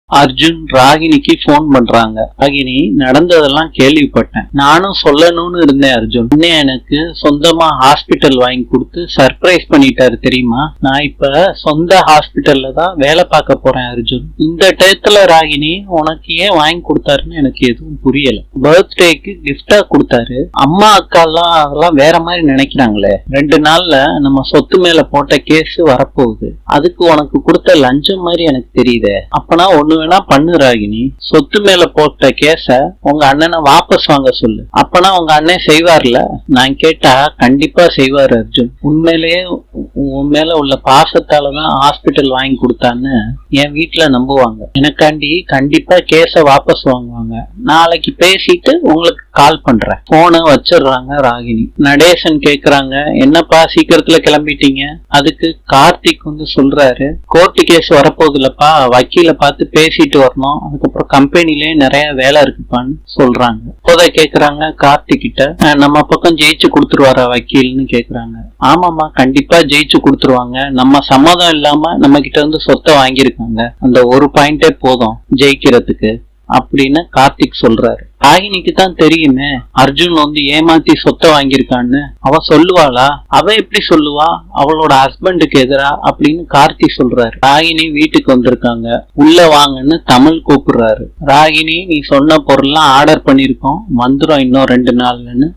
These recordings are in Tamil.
அர்ஜுன் ராகினிக்கு போன் பண்றாங்க. ராகினி, நடந்ததெல்லாம் கேள்விப்பட்டேன். நானும் சொல்லணும்னு இருந்தேன். அர்ஜுன் எனக்கு சொந்தமா ஹாஸ்பிட்டல் வாங்கி கொடுத்து சர்ப்ரைஸ் பண்ணிட்டாரு தெரியுமா? நான் இப்ப சொந்த ஹாஸ்பிட்டல்ல தான் வேலை பார்க்க போறேன். அர்ஜுன், இந்த டயத்துல ராகினி உனக்கு ஏன் வாங்கி கொடுத்தாருன்னு எனக்கு எதுவும் புரியல. பர்த்டேக்கு கிஃப்டா கொடுத்தாரு. அம்மா அக்கா எல்லாம் அதெல்லாம் வேற மாதிரி நினைக்கிறாங்களே. 2 நாள்ல நம்ம சொத்து மேல போட்ட கேஸ் வரப்போகுது. அதுக்கு உனக்கு கொடுத்த லஞ்சம் மாதிரி எனக்கு தெரியுது. அப்பனா ஒண்ணு வேணா பண்ணு ராகினி. சொத்து மேல போட்ட கேஸ உங்க அண்ணனை வாபஸ் வாங்க சொல்லு. அப்பனா உங்க அண்ணன் செய்வார்ல? நான் கேட்டா கண்டிப்பா செய்வார் அர்ஜுன். உண்மையிலேயே உன் மேல உள்ள பாசத்தாலதான் ஹாஸ்பிட்டல் வாங்கி கொடுத்தான்னு என் வீட்டுல நம்புவாங்க. எனக்காண்டி கண்டிப்பா கேஸ வாபஸ் வாங்குவாங்க. நாளைக்கு பேசிட்டு உங்களுக்கு கால் பண்றேன். போனை வச்சிடுறாங்க ராகினி. நடேசன் கேக்குறாங்க, என்னப்பா சீக்கிரத்துல கிளம்பிட்டீங்க? அதுக்கு கார்த்திக் சொல்றாரு, கோர்ட்டு கேஸ் வரப்போகுதுலப்பா, வக்கீல பார்த்து பேசிட்டு வரணும். அதுக்கப்புறம் கம்பெனிலே நிறைய வேலை இருக்குப்பான்னு சொல்றாங்க. இப்போத கேக்குறாங்க கார்த்திக் கிட்ட, நம்ம பக்கம் ஜெயிச்சு கொடுத்துருவாரா வக்கீல்னு கேக்குறாங்க. ஆமாமா, கண்டிப்பா ஜெயிச்சு கொடுத்துருவாங்க. நம்ம சம்மதம் இல்லாம நம்ம கிட்ட சொத்தை வாங்கியிருக்காங்க. அந்த ஒரு பாயிண்டே போதும் ஜெயிக்கிறதுக்கு அப்படின்னு கார்த்திக் சொல்றாரு. ராகினிக்கு தான் தெரியுமே அர்ஜுன் ஏமாத்தி சொத்தை வாங்கியிருக்கான்னு. அவ சொல்லுவாளா? அவ எப்படி சொல்லுவா அவளோட ஹஸ்பண்டுக்கு எதிரா அப்படின்னு கார்த்திக் சொல்றாரு. ராகினி வீட்டுக்கு வந்திருக்காங்க. உள்ள வாங்கன்னு தமிழ் கூப்பிடுறாரு. ராகினி, நீ சொன்ன பொருள்லாம் ஆர்டர் பண்ணிருக்கோம், வந்துடும் இன்னும் 2 நாள்னு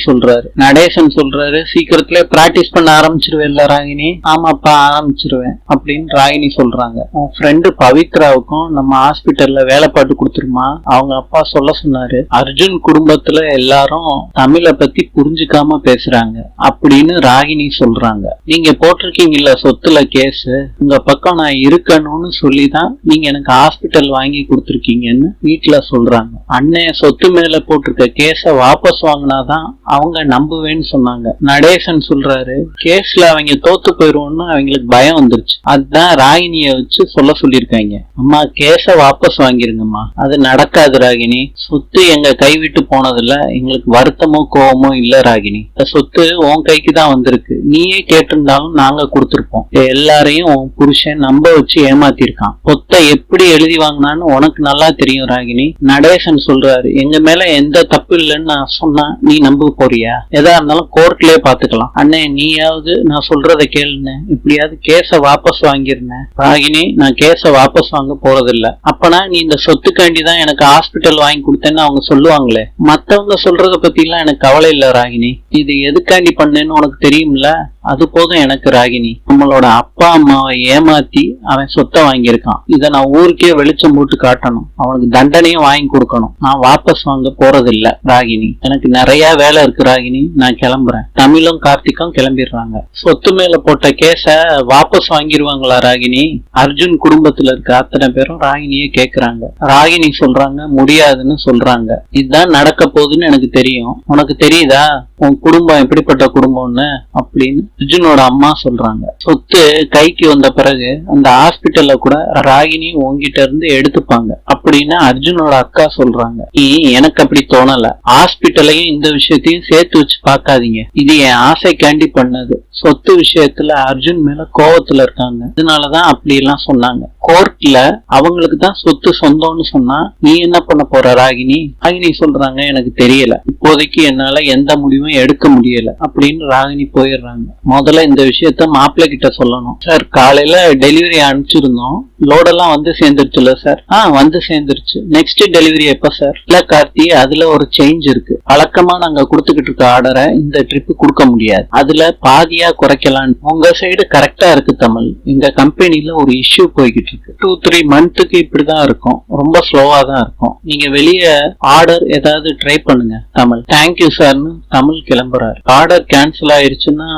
சொல்றாரு. நடேசன் சொல்றாரு, சீக்கிரத்துல பிராக்டிஸ் பண்ண ஆரம்பிச்சிருவேன்ல ராகினி? ஆமாப்பா, ஆரம்பிச்சிருவேன் அப்படின்னு ராகினி சொல்றாங்க. உன் ஃப்ரெண்டு பவித்ராவுக்கும் நம்ம ஹாஸ்பிட்டல்ல வேலை பாட்டு கொடுத்துருமா, அவங்க அப்பா சொல்ல சொன்னாரு. அர்ஜுன் குடும்பத்துல எல்லாரும் தமிழை பத்தி புரிஞ்சுக்காம பேசுறாங்க அப்படின்னு ராகினி சொல்றாங்க. நீங்க போட்டிருக்கீங்கல்ல சொத்துல கேஸ், உங்க பக்கம் நான் இருக்கணும்னு சொல்லிதான் நீங்க எனக்கு ஹாஸ்பிட்டல் வாங்கி கொடுத்துருக்கீங்கன்னு வீட்டுல சொல்றாங்க. அண்ணன் சொத்து மேல போட்டிருக்க கேஸ வாபஸ் வாங்கினாதான் அவங்க நம்புவேன்னு சொன்னாங்க. நடேசன் சொல்றாரு, கேஸ்ல அவங்க தோத்து போயிருவோம்னு அவங்களுக்கு பயம் வந்துருச்சு. அதுதான் ராகினிய வச்சு சொல்ல சொல்லிருக்காங்க. அம்மா, கேஸ வாபஸ் வாங்கிருங்கம்மா. அது நடக்காது ராகினி. சொத்து எங்க கைவிட்டு போனதுல எங்களுக்கு வருத்தமோ கோவமோ இல்ல ராகினி. இந்த சொத்து உன் கைக்கு தான் வந்திருக்கு. நீயே கேட்டிருந்தாலும் நாங்க கொடுத்திருப்போம். எல்லாரையும் உன் புருஷன் நம்ப வச்சு ஏமாத்திருக்கான். சொத்தை எப்படி எழுதி வாங்கினான்னு உனக்கு நல்லா தெரியும் ராகினி. நடேசன் சொல்றாரு, எங்க மேல எந்த தப்பு இல்லைன்னு நான் சொன்னா நீ நம்ப போறியா? எதா இருந்தாலும் கோர்ட்லயே பாத்துக்கலாம். அண்ணே, நீயாவது நான் சொல்றத கேளுன்னு இப்படியாவது கேஸ வாபஸ் வாங்கிருந்தேன். ராகினி, நான் கேஸ வாபஸ் வாங்க போறதில்ல. அப்பனா நீ இந்த சொத்துக்காண்டிதான் எனக்கு ஹாஸ்பிட்டல் வாங்கி கொடுத்தேன்னு அவங்க சொல்லுவாங்களே. மத்தவங்க சொல்றத பத்தி எல்லாம் எனக்கு கவலை இல்ல ராகினி. இது எதுக்காண்டி பண்ணேன்னு உனக்கு தெரியும்ல, அது போதும் எனக்கு ராகினி. நம்மளோட அப்பா அம்மாவை ஏமாத்தி அவன் சொத்தை வாங்கியிருக்கான். இத நான் ஊருக்கே வெளிச்சம் போட்டு காட்டணும். அவனுக்கு தண்டனையும் வாங்கி கொடுக்கணும். நான் வாபஸ் வாங்க போறதில்ல ராகினி. எனக்கு நிறைய வேலை இருக்கு ராகினி, நான் கிளம்புறேன். தமிழும் கார்த்திக்கும் கிளம்பிடுறாங்க. சொத்து மேல போட்ட கேஸ வாபஸ் வாங்கிருவாங்களா ராகினி? அர்ஜுன் குடும்பத்துல இருக்க அத்தனை பேரும் ராகினியே கேக்குறாங்க. ராகினி சொல்றாங்க, முடியாதுன்னு சொல்றாங்க. இதுதான் நடக்க போகுதுன்னு எனக்கு தெரியும். உனக்கு தெரியுதா உன் குடும்பம் எப்படிப்பட்ட குடும்பம்னு அப்படின்னு அர்ஜுனோட அம்மா சொல்றாங்க. சொத்து கைக்கு வந்த பிறகு அந்த ஹாஸ்பிட்டல்ல கூட ராகினி உங்ககிட்ட இருந்து எடுத்துப்பாங்க அப்படின்னு அர்ஜுனோட அக்கா சொல்றாங்க. எனக்கு அப்படி தோணல. ஹாஸ்பிட்டலையும் இந்த விஷயத்தையும் சேர்த்து வச்சு பார்க்காதீங்க. இது என் ஆசைக்காண்டி பண்ணது. சொத்து விஷயத்துல அர்ஜுன் மேல கோவத்துல இருக்காங்க. இதனாலதான் அப்படி எல்லாம் சொன்னாங்க. கோர்ட்ல அவங்களுக்கு தான் சொத்து சொந்தம்னு சொன்னா நீ என்ன பண்ண போற ராகினி? ராகினி சொல்றாங்க, எனக்கு தெரியல, இப்போதைக்கு என்னால எந்த முடிவும் எடுக்க முடியல அப்படின்னு ராகினி போயிடுறாங்க. முதல்ல இந்த விஷயத்த மாப்பிள்ளை கிட்ட சொல்லணும். சார், காலையில டெலிவரி அனுப்பிச்சிருந்தோம். லோடெல்லாம் வந்து சேர்ந்துருச்சுல சார்? வந்து சேர்ந்துருச்சு. நெக்ஸ்ட் டெலிவரி எப்ப சார்? இல்ல கார்த்தி, அதுல ஒரு சேஞ்ச் இருக்கு. வழக்கமா நாங்க கொடுத்துக்கிட்டு இருக்க ஆர்டரை இந்த ட்ரிப் கொடுக்க முடியாது. அதுல பாதியா குறைக்கலாம். உங்க சைடு கரெக்டா இருக்கு தமிழ். எங்க கம்பெனில ஒரு இஷ்யூ போய்கிட்டு இருக்கு. 2-3 மந்த்துக்கு இப்படிதான் இருக்கும். ரொம்ப ஸ்லோவா தான் இருக்கும். நீங்க வெளியே ஆர்டர் ஏதாவது ட்ரை பண்ணுங்க தமிழ். தேங்க்யூ சார்னு தமிழ் கிளம்புறாரு. ஆர்டர் கேன்சல் ஆயிருச்சுன்னா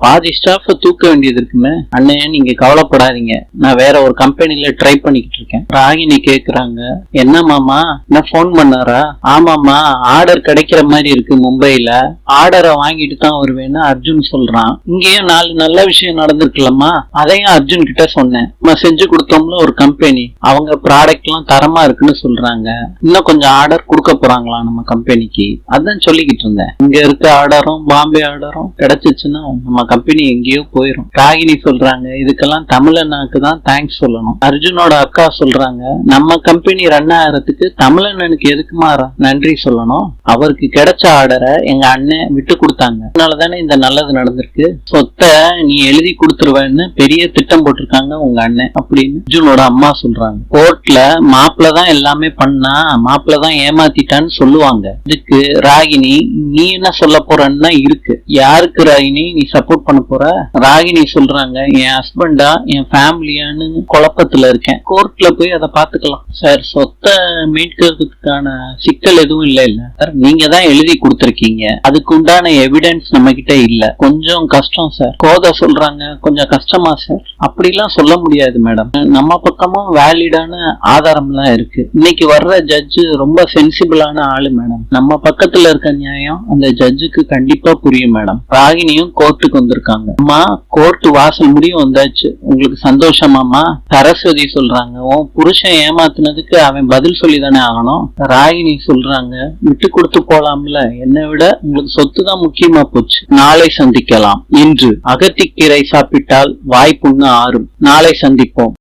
பாதி ஸ்டாஃப் தூக்க வேண்டியது இருக்குமே. அண்ணே, நீங்க கவலைப்படாதீங்க, நான் வேற ஒரு கம்பெனில ட்ரை பண்ணிக்கிட்டு இருக்கேன். ராகினி கேக்குறாங்க, என்ன மாமா, என்ன போன் பண்ணாரா? ஆமாமா, ஆர்டர் கிடைக்கிற மாதிரி இருக்கு மும்பைல. ஆர்டரை வாங்கிட்டு தான் வருவேன்னு அர்ஜுன் சொல்றான். இங்கேயும் 4 நல்ல விஷயம் நடந்திருக்கலாமா? அதையும் அர்ஜுன் கிட்ட சொன்னேன். நம்ம செஞ்சு கொடுத்தோம்ல ஒரு கம்பெனி, அவங்க ப்ராடக்ட் எல்லாம் தரமா இருக்குன்னு சொல்றாங்க. இன்னும் கொஞ்சம் ஆர்டர் கொடுக்க போறாங்களா நம்ம கம்பெனிக்கு. அதான் சொல்லிக்கிட்டு இருந்தேன். இங்க இருக்க ஆர்டரும் பாம்பே ஆர்டரும் கிடைச்சிச்சுன்னா நம்ம கம்பெனி எங்கேயோ போயிரும். ராகினி சொல்றாங்க, இதுக்கெல்லாம் தமிழனாக்கு தான் தேங்க்ஸ் சொல்லணும். அர்ஜுனோட அக்கா சொல்றாங்க, நம்ம கம்பெனி ரன் ஆகிறதுக்கு தமிழண்ணனுக்கு எதுக்குமா நன்றி சொல்லணும்? அவருக்கு கிடைச்ச ஆர்டரை எங்க அண்ணன் விட்டு கொடுத்தாங்க, அதனாலதானே இந்த நல்லது நடந்திருக்கு. சொத்தை நீ எழுதி கொடுத்துருவேன்னு பெரிய திட்டம் போட்டிருக்காங்க உங்க அண்ணன் அப்படின்னு அர்ஜுனோட அம்மா சொல்றாங்க. கோர்ட்ல மாப்பிள்ள தான் எல்லாமே பண்ணா, மாப்பிள்ள தான் ஏமாத்திட்டான்னு சொல்லுவாங்க. இதுக்கு ராகினி நீ என்ன சொல்ல போறன்னு இருக்கு. யாருக்கு ராகினி நீ சப்போர்ட் பண்ண போற? ராகினி சொல்றாங்க, என் ஹஸ்பண்டா என் ஃபேமிலியான்னு குழப்பத்துல இருக்கேன், கோர்ட்ல போய் அதை பாத்துக்கலாம் சார். சொத்தை மீட்கிறதுக்கான சிக்கல் எதுவும் இல்ல சார், நீங்க தான் எழுதி கொடுத்திருக்கீங்க, அதுக்கு உண்டான எவிடன்ஸ் நம்ம கிட்ட இல்ல, கொஞ்சம் கஷ்டம் சார். கோத சொல்றாங்க, கொஞ்சம் கஷ்டமா சார்? அப்படிலாம் சொல்ல முடியாது மேடம், நம்ம பக்கமும் வேலிடான ஆதாரம் எல்லாம் இருக்கு. இன்னைக்கு வர்ற ஜட்ஜு ரொம்ப சென்சிபிளான ஆளு மேடம், நம்ம பக்கத்துல இருக்க நியாயம் அந்த ஜட்ஜுக்கு கண்டிப்பா புரியும் மேடம். ராகினியும் கோர்ட்டுக்கு வந்திருக்காங்க. அம்மா, கோர்ட்டு வாசல் முடியும் வந்தாச்சு, உங்களுக்கு சந்தோஷமாமா? சரஸ்வதி சொல்றாங்க, உன் புருஷன் ஏமாத்தினதுக்கு அவன் பதில் சொல்லி தானே ஆகணும். ராகினி சொல்றாங்க, விட்டு கொடுத்து போலாம்ல, என்னை விட உங்களுக்கு சொத்து தான் முக்கியமா போச்சு. நாளை சந்திக்கலாம். இன்று அகத்திக்கீரை சாப்பிட்டால் வாய்ப்புண்ணு ஆறும். நாளை சந்திப்போம்.